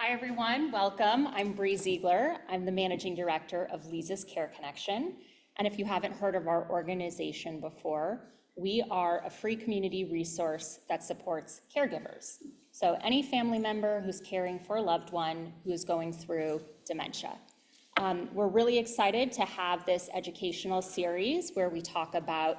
Hi, everyone. Welcome. I'm Bree Ziegler. I'm the Managing Director of Lisa's Care Connection. And if you haven't heard of our organization before, we are a free community resource that supports caregivers. So any family member who's caring for a loved one who is going through dementia. We're really excited to have this educational series where we talk about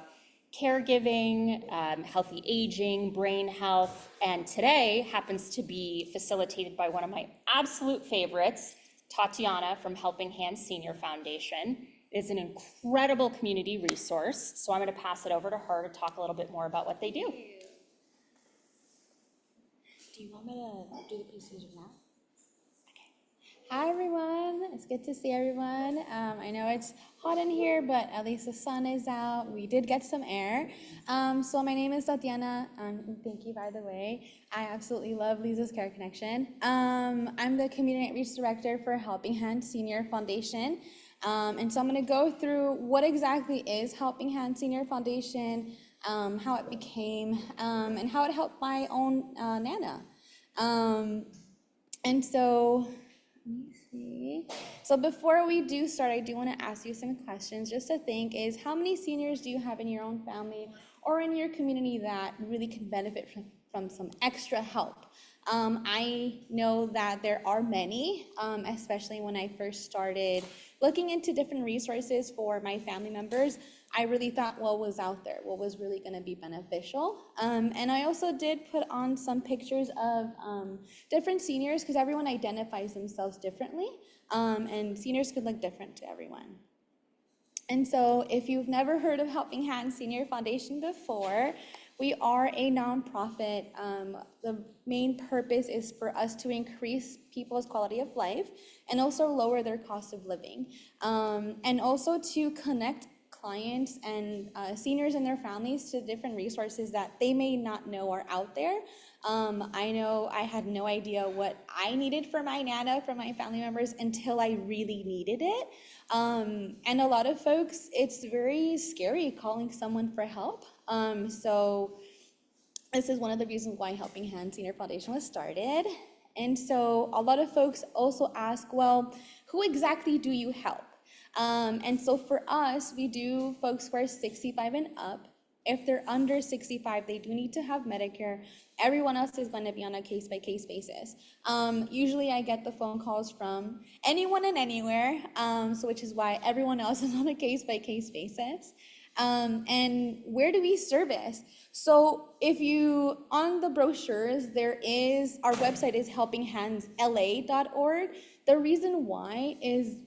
caregiving, healthy aging, brain health, and today happens to be facilitated by one of my absolute favorites, Tatiana from Helping Hands Senior Foundation. It's an incredible community resource, so I'm going to pass it over to her to talk a little bit more about what they do. Do you want me to do the procedure now? Hi everyone, it's good to see everyone. I know it's hot in here, but at least the sun is out. We did get some air. So my name is Tatiana, thank you by the way. I absolutely love Lisa's Care Connection. I'm the Community Outreach Director for Helping Hands Senior Foundation. And so I'm gonna go through what exactly is Helping Hands Senior Foundation, how it became, and how it helped my own Nana. And so, let me see. So before we do start, I do want to ask you some questions just to think is how many seniors do you have in your own family or in your community that really can benefit from some extra help? I know that there are many, especially when I first started looking into different resources for my family members. I really thought what was out there, what was really going to be beneficial. And I also did put on some pictures of different seniors because everyone identifies themselves differently, and seniors could look different to everyone. And so if you've never heard of Helping Hands Senior Foundation before, we are a nonprofit. The main purpose is for us to increase people's quality of life and also lower their cost of living, and also to connect clients and seniors and their families to different resources that they may not know are out there. I know I had no idea what I needed for my Nana, for my family members, until I really needed it. And a lot of folks, it's very scary calling someone for help. So this is one of the reasons why Helping Hands Senior Foundation was started. And so a lot of folks also ask, well, who exactly do you help? And so for us, we do folks who are 65 and up. If they're under 65, they do need to have Medicare. Everyone else is going to be on a case-by-case basis. Usually I get the phone calls from anyone and anywhere, so which is why everyone else is on a case-by-case basis. And where do we service? So if you, on the brochures, there is, our website is helpinghandsla.org. The reason why is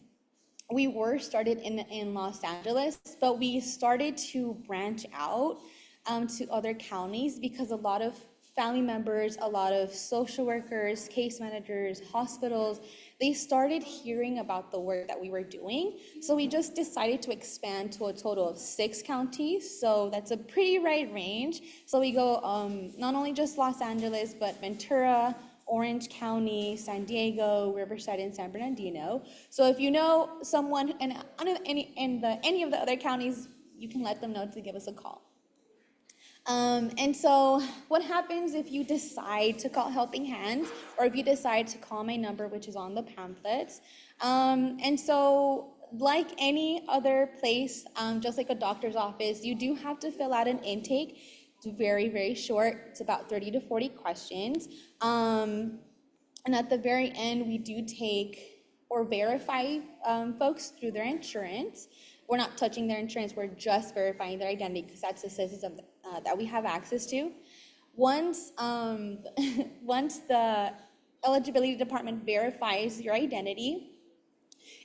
we were started in Los Angeles, but we started to branch out to other counties because a lot of family members, a lot of social workers, case managers, hospitals, they started hearing about the work that we were doing. So we just decided to expand to a total of 6 counties. So that's a pretty wide range. So we go not only just Los Angeles, but Ventura, Orange County, San Diego, Riverside, and San Bernardino. So if you know someone in any of the other counties, you can let them know to give us a call. And so what happens if you decide to call Helping Hands, or if you decide to call my number, which is on the pamphlets? And so like any other place, just like a doctor's office, you do have to fill out an intake. It's very, very short. It's about 30 to 40 questions. And at the very end, we do take or verify folks through their insurance. We're not touching their insurance. We're just verifying their identity because that's the system that we have access to. Once the eligibility department verifies your identity,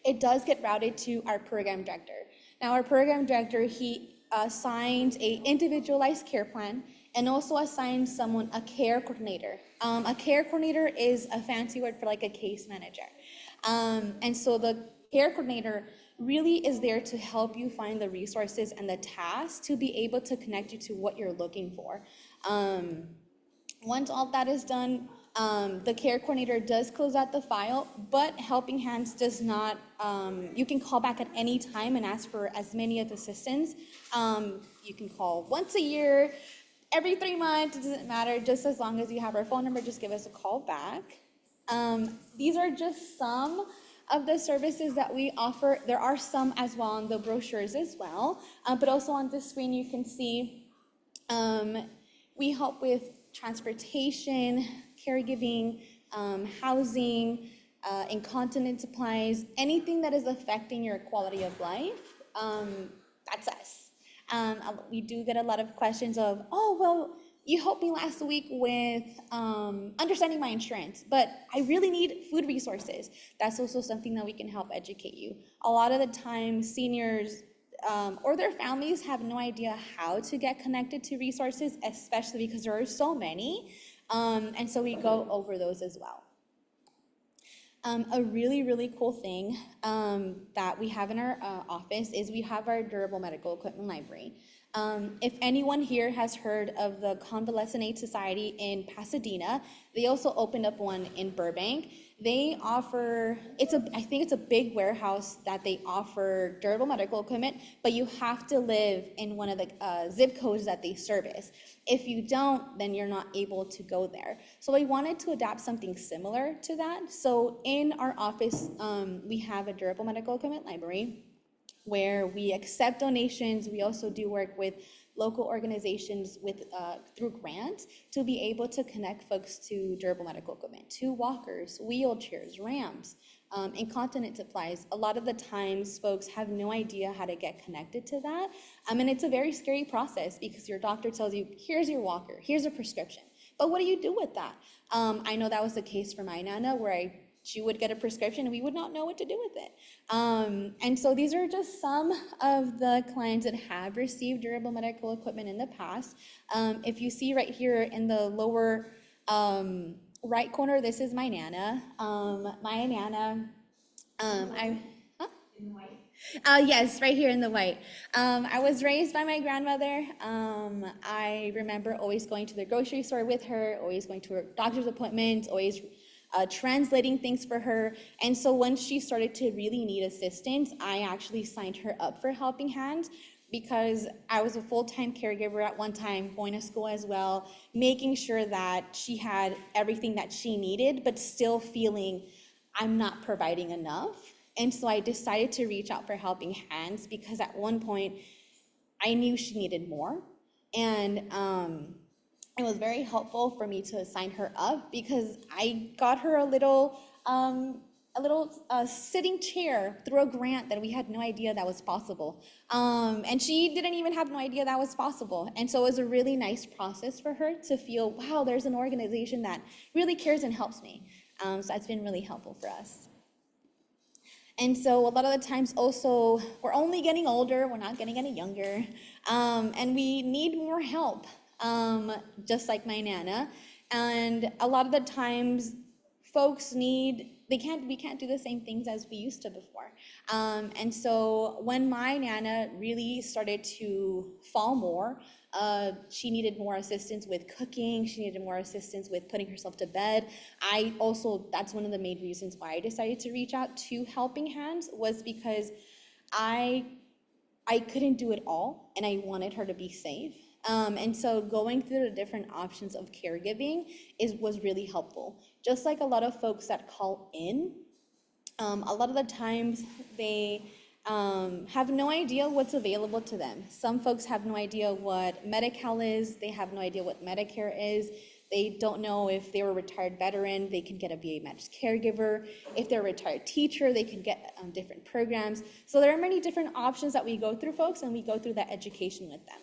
it does get routed to our program director. Now, our program director, he assigns a individualized care plan and also assigns someone a care coordinator. A care coordinator is a fancy word for like a case manager. And so the care coordinator really is there to help you find the resources and the tasks to be able to connect you to what you're looking for. Once all that is done, the care coordinator does close out the file, but Helping Hands does not, you can call back at any time and ask for as many of the assistance. You can call once a year, every 3 months, it doesn't matter, just as long as you have our phone number, just give us a call back. These are just some of the services that we offer. There are some as well on the brochures as well, but also on the screen you can see we help with transportation, caregiving, housing, incontinence supplies, anything that is affecting your quality of life, that's us. We do get a lot of questions of, oh, well, you helped me last week with understanding my insurance, but I really need food resources. That's also something that we can help educate you. A lot of the time, seniors or their families have no idea how to get connected to resources, especially because there are so many. And so we go over those as well. A really, really cool thing that we have in our office is we have our durable medical equipment library. If anyone here has heard of the Convalescent Aid Society in Pasadena, they also opened up one in Burbank. They offer, I think it's a big warehouse that they offer durable medical equipment, but you have to live in one of the zip codes that they service. If you don't, then you're not able to go there. So we wanted to adapt something similar to that. So in our office, we have a durable medical equipment library where we accept donations. We also do work with local organizations through grants to be able to connect folks to durable medical equipment, to walkers, wheelchairs, ramps, incontinence supplies. A lot of the times folks have no idea how to get connected to that. And it's a very scary process because your doctor tells you, here's your walker, here's a prescription. But what do you do with that? I know that was the case for my Nana where she would get a prescription and we would not know what to do with it. And so these are just some of the clients that have received durable medical equipment in the past. If you see right here in the lower right corner, this is my Nana. My Nana, yes, right here in the white. I was raised by my grandmother. I remember always going to the grocery store with her, always going to her doctor's appointments, always translating things for her. And so when she started to really need assistance, I actually signed her up for Helping Hands because I was a full-time caregiver at one time, going to school as well, making sure that she had everything that she needed, but still feeling I'm not providing enough. And so I decided to reach out for Helping Hands because at one point I knew she needed more. And it was very helpful for me to sign her up because I got her a little sitting chair through a grant that we had no idea that was possible. And she didn't even have no idea that was possible. And so it was a really nice process for her to feel, wow, there's an organization that really cares and helps me. So that's been really helpful for us. And so a lot of the times also, we're only getting older, we're not getting any younger, and we need more help, just like my Nana. And a lot of the times, folks we can't do the same things as we used to before. And so when my Nana really started to fall more, she needed more assistance with cooking, she needed more assistance with putting herself to bed. That's one of the main reasons why I decided to reach out to Helping Hands was because I couldn't do it all and I wanted her to be safe. And so going through the different options of caregiving was really helpful. Just like a lot of folks that call in, a lot of the times they have no idea what's available to them. Some folks have no idea what Medi-Cal is, they have no idea what Medicare is, they don't know if they were a retired veteran, they can get a VA managed caregiver. If they're a retired teacher, they can get different programs. So there are many different options that we go through, folks, and we go through that education with them.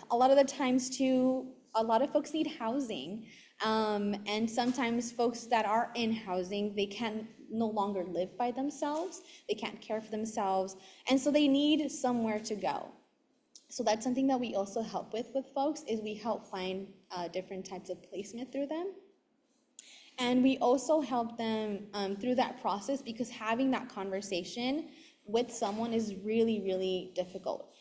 A lot of the times too, a lot of folks need housing, and sometimes folks that are in housing, they can no longer live by themselves, they can't care for themselves, and so they need somewhere to go. So that's something that we also help with folks, is we help find different types of placement through them. And we also help them through that process because having that conversation with someone is really, really difficult.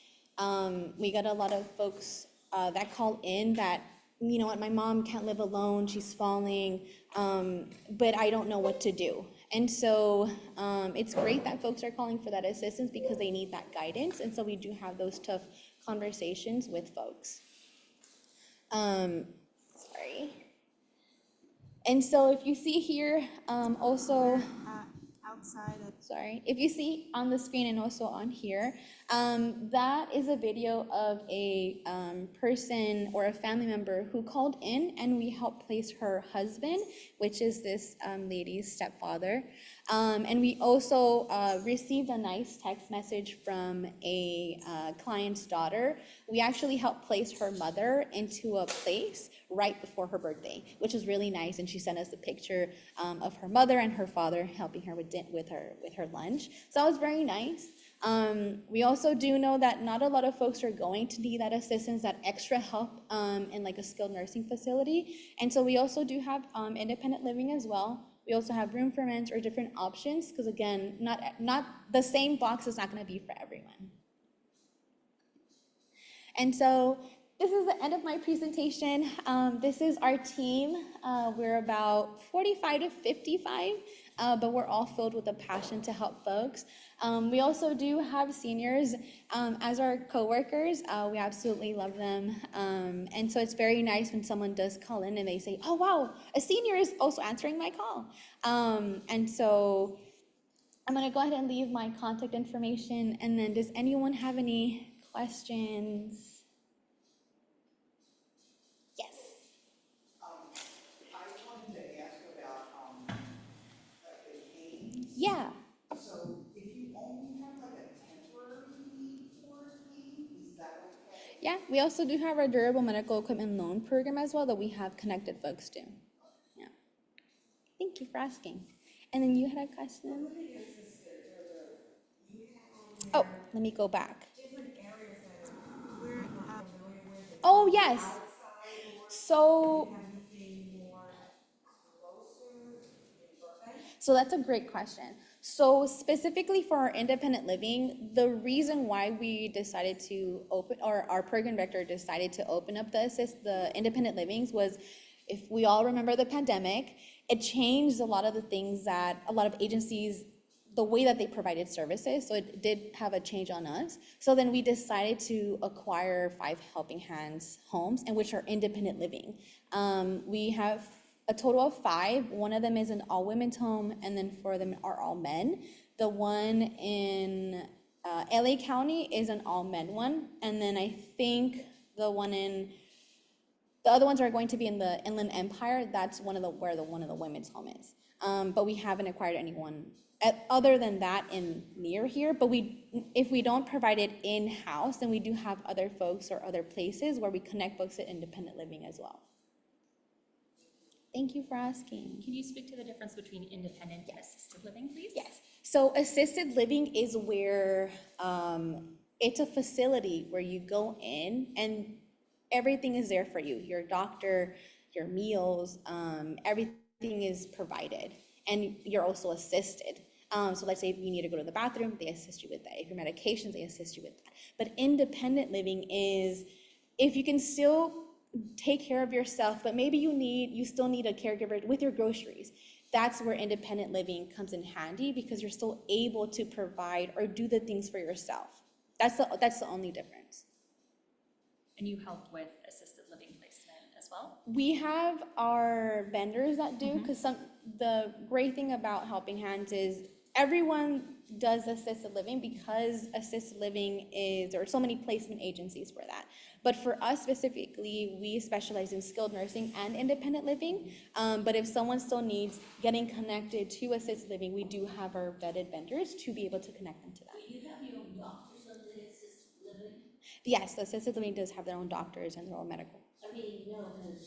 We got a lot of folks that call in that, you know what, my mom can't live alone, she's falling, but I don't know what to do. And so it's great that folks are calling for that assistance because they need that guidance. And so we do have those tough conversations with folks. Sorry. And so if you see here, also, Outside of. sorry, if you see on the screen and also on here, that is a video of a person or a family member who called in, and we helped place her husband, which is this lady's stepfather. And we also received a nice text message from a client's daughter. We actually helped place her mother into a place right before her birthday, which was really nice. And she sent us a picture of her mother and her father helping her with her lunch. So that was very nice. We also do know that not a lot of folks are going to need that assistance, that extra help in like a skilled nursing facility. And so we also do have independent living as well. We also have room for rent or different options, because again, not the same box is not going to be for everyone. And so this is the end of my presentation. This is our team. We're about 45 to 55, but we're all filled with a passion to help folks. We also do have seniors as our coworkers. We absolutely love them. And so it's very nice when someone does call in and they say, oh, wow, a senior is also answering my call. And so I'm going to go ahead and leave my contact information. And then does anyone have any questions? Yes. I wanted to ask about the canes. Yeah. So if you only have like a temporary need for a cane, is that okay? Yeah, we also do have our durable medical equipment loan program as well that we have connected folks to. Yeah. Thank you for asking. And then you had a question? Oh, let me go back. Different areas that we're familiar with. Oh, yes. Outside, or So, have anything more closer in Burbank? so that's a great question. So specifically for our independent living, the reason why we decided to open, or our program director decided to open up the independent livings was, if we all remember the pandemic, it changed a lot of the things that a lot of agencies, the way that they provided services, so it did have a change on us. So then we decided to acquire 5 Helping Hands homes, and which are independent living. We have a total of 5. One of them is an all-women's home, and then 4 of them are all men. The one in LA County is an all-men one, and then I think the other ones are going to be in the Inland Empire. That's one of the women's home is. But we haven't acquired anyone other than that in near here. But if we don't provide it in-house, then we do have other folks or other places where we connect folks at independent living as well. Thank you for asking. Can you speak to the difference between independent and assisted living, please? Yes. So assisted living is where it's a facility where you go in and everything is there for you. Your doctor, your meals, everything is provided, and you're also assisted. So let's say if you need to go to the bathroom, they assist you with that. If your medications, they assist you with that. But independent living is if you can still take care of yourself, but maybe you still need a caregiver with your groceries. That's where independent living comes in handy, because you're still able to provide or do the things for yourself. That's the only difference. And you help with assisted living placement as well? We have our vendors that do, because the great thing about Helping Hands is everyone does assisted living, because assisted living there are so many placement agencies for that. But for us specifically, we specialize in skilled nursing and independent living. But if someone still needs getting connected to assisted living, we do have our vetted vendors to be able to connect them to that. Do you have your own doctors on the assisted living? Yes, the assisted living does have their own doctors and their own medical. I mean, no, because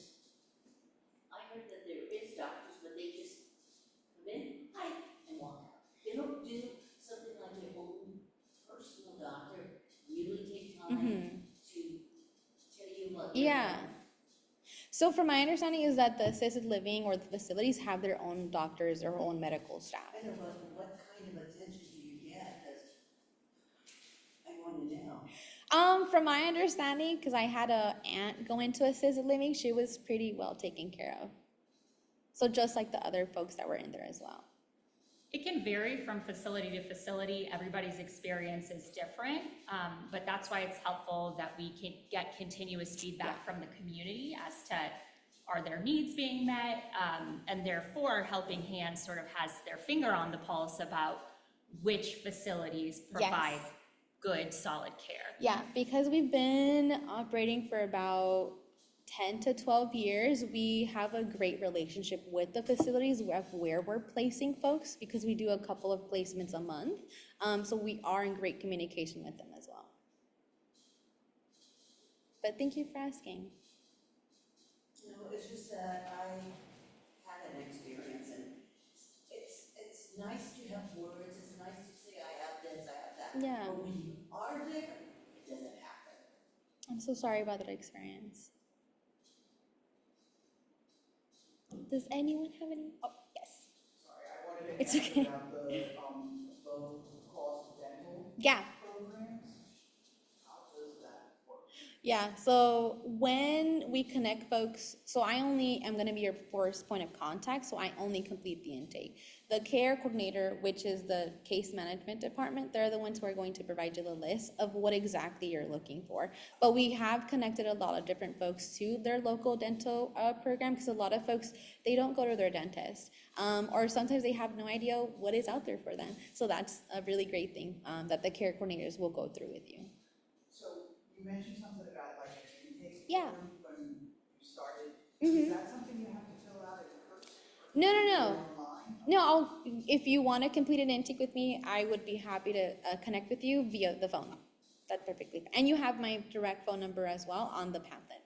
I heard that there is doctors, but they just come in, hi, and walk out. They don't do something like their own personal doctor, really take time to tell you what. Yeah. So from my understanding is that the assisted living or the facilities have their own doctors or own medical staff. I don't know what kind of attention do you get, because I want to know. From my understanding, because I had an aunt go into assisted living, she was pretty well taken care of. So just like the other folks that were in there as well. It can vary from facility to facility. Everybody's experience is different, but that's why it's helpful that we can get continuous feedback from the community as to, are their needs being met? And therefore, Helping Hands sort of has their finger on the pulse about which facilities provide Yes. good, solid care. Yeah, because we've been operating for about 10 to 12 years, we have a great relationship with the facilities where we're placing folks, because we do a couple of placements a month. So we are in great communication with them as well. But thank you for asking. You know, it's just that I had an experience, and it's nice to have words, it's nice to say I have this, I have that. Yeah. But when you are there, it doesn't happen. I'm so sorry about that experience. Does anyone have any? Oh, yes. Sorry, I wanted to It's ask okay. about the low-cost dental Yeah. programs. How does that work? Yeah, so when we connect folks, so I only am gonna be your first point of contact, so I only complete the intake. The care coordinator, which is the case management department, they're the ones who are going to provide you the list of what exactly you're looking for. But we have connected a lot of different folks to their local dental program, because a lot of folks, they don't go to their dentist. Or sometimes they have no idea what is out there for them. So that's a really great thing that the care coordinators will go through with you. So you mentioned something about like an intake Yeah. form when you started. Mhm. Is that something you have to fill out in person? No, no, Or no. online? No, if you want to complete an intake with me, I would be happy to connect with you via the phone. That's perfectly fine. And you have my direct phone number as well on the pamphlet.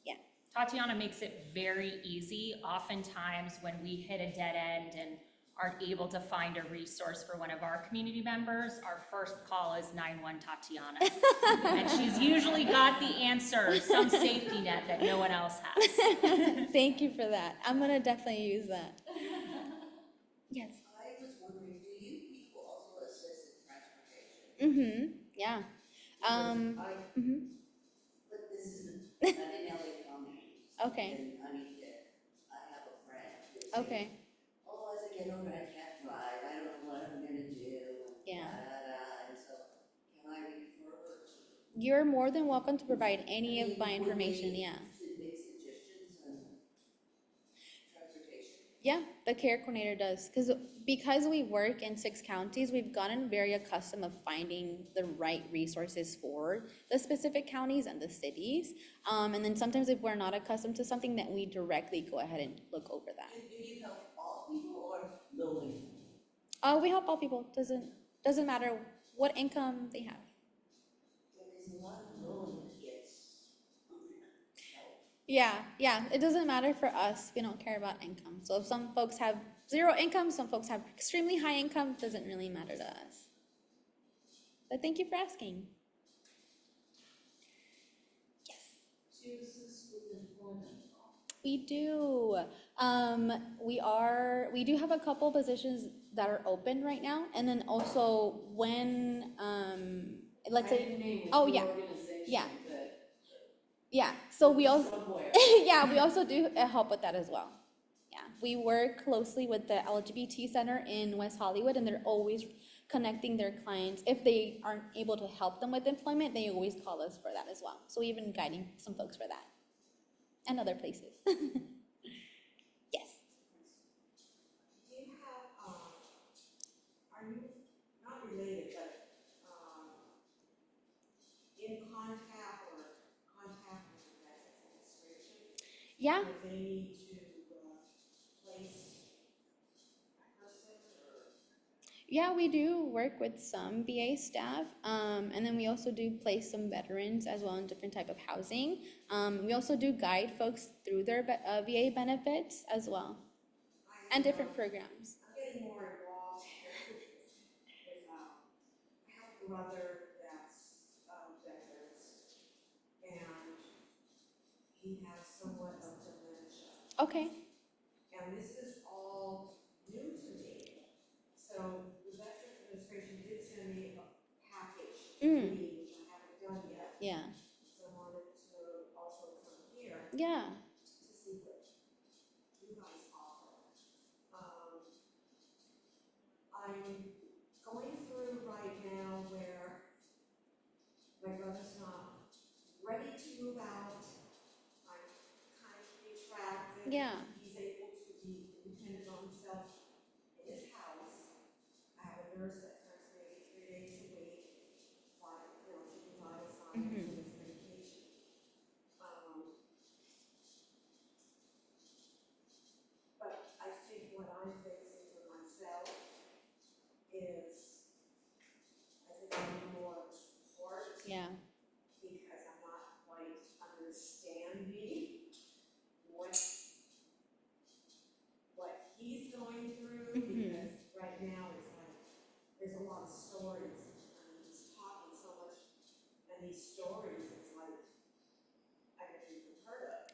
Yeah. Tatiana makes it very easy. Oftentimes, when we hit a dead end and aren't able to find a resource for one of our community members, our first call is 911 Tatiana. And she's usually got the answer, some safety net that no one else has. Thank you for that. I'm going to definitely use that. Yes. I was wondering, do you people also assist in transportation? Mm-hmm. Yeah. Because but this isn't, not in LA County. Okay. And I mean, I have a friend who's Okay. saying, oh, as I get older, I can't drive, I don't know what I'm gonna do, and Yeah. and so, can I refer her to? You're more than welcome to provide any of my information. Yeah. Make suggestions on transportation? Yeah, the care coordinator does. Because we work in 6 counties, we've gotten very accustomed of finding the right resources for the specific counties and the cities. And then sometimes if we're not accustomed to something, then we directly go ahead and look over that. Do you help all people or low income? We help all people. Doesn't matter what income they have. Because a lot of low income gets help. Yeah, it doesn't matter for us. We don't care about income. So if some folks have 0 income, some folks have extremely high income, doesn't really matter to us. But thank you for asking. Yes. Do you assist with employment? We do. We do have a couple positions that are open right now, and then also when, let's say, oh, yeah, yeah. Yeah, so we also, yeah, we also do help with that as well. Yeah, we work closely with the LGBT Center in West Hollywood, and they're always connecting their clients. If they aren't able to help them with employment, they always call us for that as well. So we've been guiding some folks for that, and other places. Yes. Do you have, are you, not related, but, in contact with the Veterans Administration? Yeah. If they need to, place a person or? Yeah, we do work with some VA staff, and then we also do place some veterans as well in different type of housing. We also do guide folks through their VA benefits as well, and different programs. I'm getting more involved with, I have a brother that's, veterans, and he has somewhat of dementia. Okay. And this is all new to me. So the Veterans Administration did send me a package to read, which I haven't done yet. Yeah. So I wanted to also come here Yeah. to see what you guys offer. I'm going through right now where my brother's not ready to move out. I'm kind of keeping track what I'm facing for myself is, I think I need more support. Yeah. Because I'm not quite understanding what he's going through, because right now it's like, there's a lot of stories, and he's talking so much, and these stories, it's like, I never even heard of.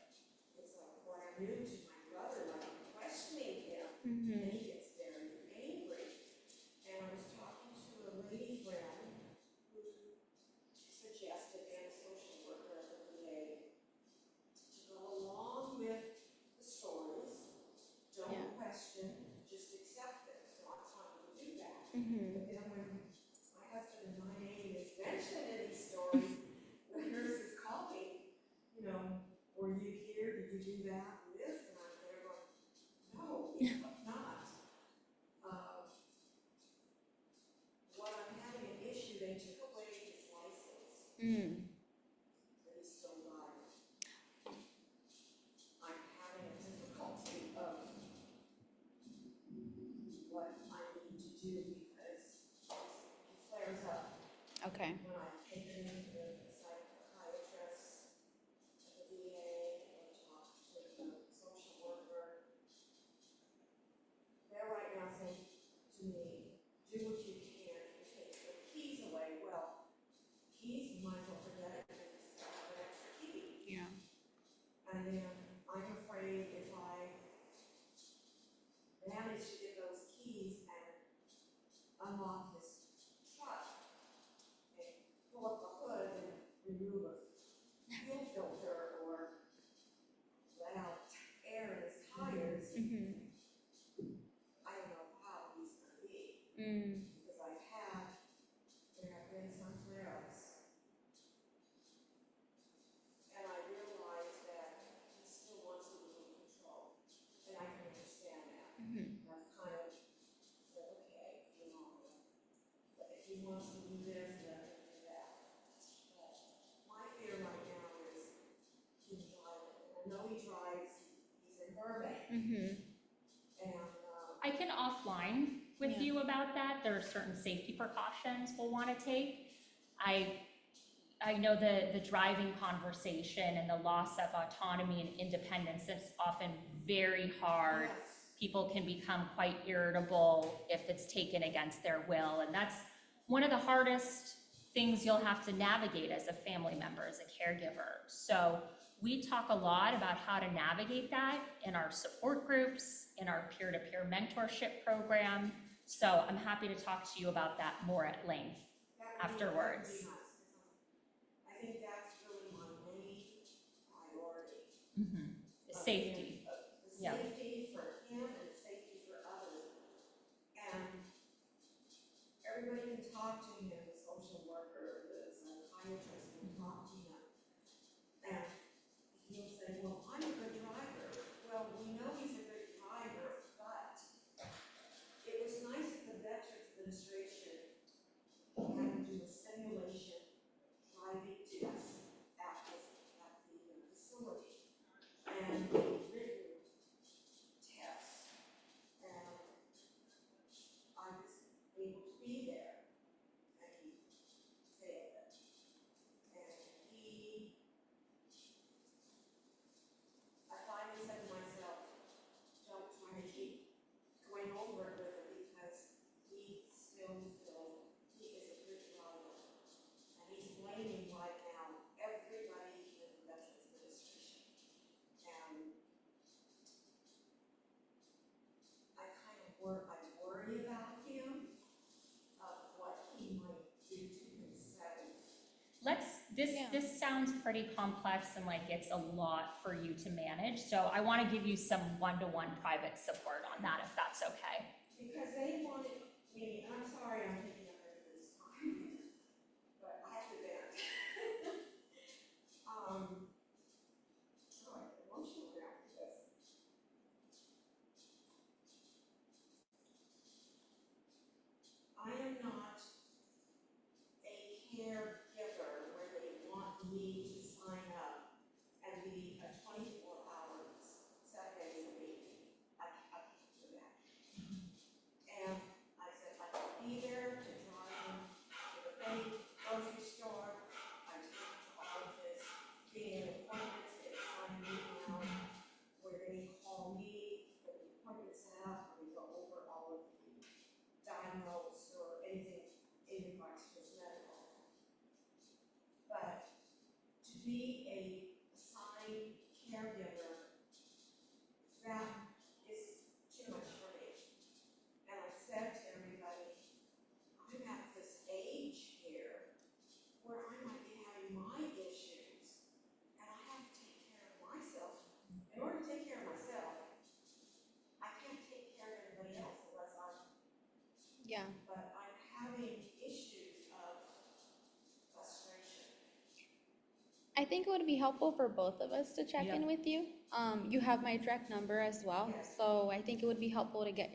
It's like brand new to my brother, like I'm questioning him, and he gets very angry. And I was talking to a lady friend who suggested, and a social worker at the VA, to go along with the stories, don't question, just accept it. So I'm trying to do that. But then when my husband and my name is mentioned in these stories, the nurses call me, you know, were you here, did you do that, and this, and I'm there going, no, I'm not. What I'm having an issue, they took away his license, but he's still driving. I'm having a difficulty of what I need to do because he flares up. Okay. When I take him into the psychiatrist at the VA or talk to the social worker, they're right now saying to me, do what you can to take the keys away. Well, keys, you might as well forget it because it's an extra key. Yeah. And then I'm afraid if I manage to get those keys and unlock his truck and pull up the hood and remove a fuel filter or let out air in his tires, I don't know how he's gonna be. Because there have been some flare-ups. And I realize that he still wants a little control, and I can understand that. I've kind of said, okay, you know, but if he wants to do this, let him do that. But my fear right now is he's driving. I know he drives, he's in Burbank. And, I can offline with you about that. There are certain safety precautions we'll want to take. I know the driving conversation and the loss of autonomy and independence is often very hard. yes, People can become quite irritable if it's taken against their will, and that's one of the hardest things you'll have to navigate as a family member, as a caregiver. So we talk a lot about how to navigate that in our support groups, in our peer-to-peer mentorship program. So I'm happy to talk to you about that more at length afterwards. That would be nice, 'cause I think that's really my main priority. The safety. The Yeah. safety for him and the safety for others. And everybody can talk to him, the social worker, the psychiatrist can talk to him. And he'll say, well, I'm a good driver. Well, we know he's a good driver, but it was nice that the Veterans Administration had him do a simulation driving test at the facility. And written tests. And I was able to be there. And he failed it. And I finally said to myself, don't try to keep going over it with him because he still feels he is a good driver. And he's blaming right now everybody in the Veterans Administration. And I worry about him, of what he might do to himself. This sounds pretty complex and like it's a lot for you to manage. So I want to give you some one-to-one private support on that, if that's okay. Because they wanted me, and I'm sorry I'm taking up everybody's time, but I have to vent. I get emotional now for this. I am not a caregiver where they want me to sign up and be a 24 hours, 7 days a week. I can't do that. I think it would be helpful for both of us to check in with you. You have my direct number as well, so I think it would be helpful to get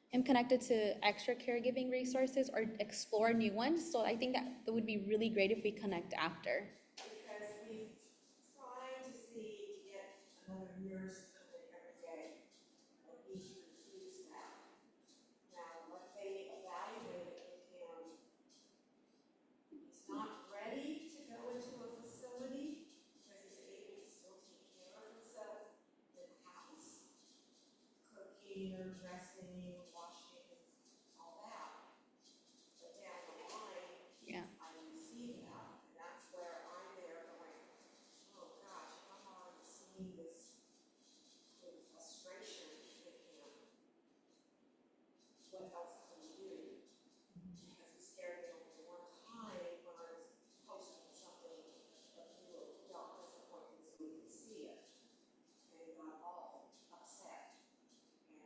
him connected to extra caregiving resources or explore new ones. So I think that would be really great if we connect after. Because we've tried to see to get another nurse coming every day, and he's refused that. Now, what they evaluated with him, he's not ready to go into a facility because he's able to still take care of himself in the house, cooking or dressing, washing, all that. But down the line, Yeah. I didn't see that, and that's where I'm there going, oh gosh, if I'm already seeing this sort of frustration with him, what else can we do? Because he scared me over one time when I was posting something of new doctor's appointment so we could see it, and he got all upset and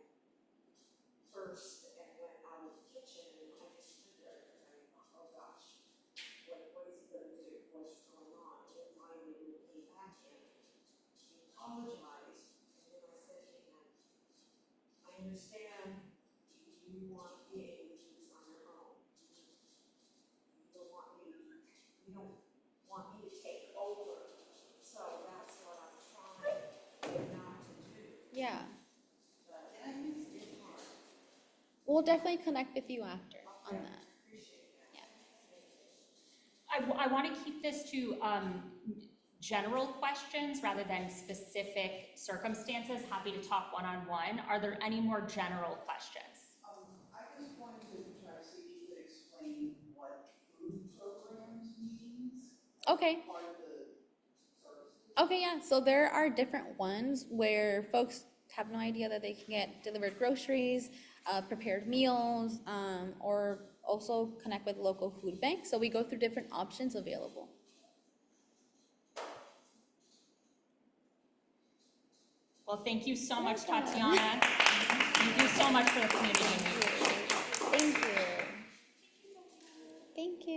burst and went out of the kitchen, and I just stood there because I thought, oh gosh, what is he gonna do? What's going on? And finally, when he came back in, he apologized, and then I said to him, I understand you want to be able to do this on your own. You don't want me to take over. So that's what I'm trying not to do. Yeah. But it's hard. We'll definitely connect with you after on that. Appreciate that. Yeah. I want to keep this to general questions rather than specific circumstances. Happy to talk one-on-one. Are there any more general questions? I just wanted to try to see if you could explain what food programs means. Okay. Part of the services. Okay, yeah. So there are different ones where folks have no idea that they can get delivered groceries, prepared meals, or also connect with local food banks. So we go through different options available. Well, thank you so much, Welcome. Tatiana. You do so much for the community. Thank you.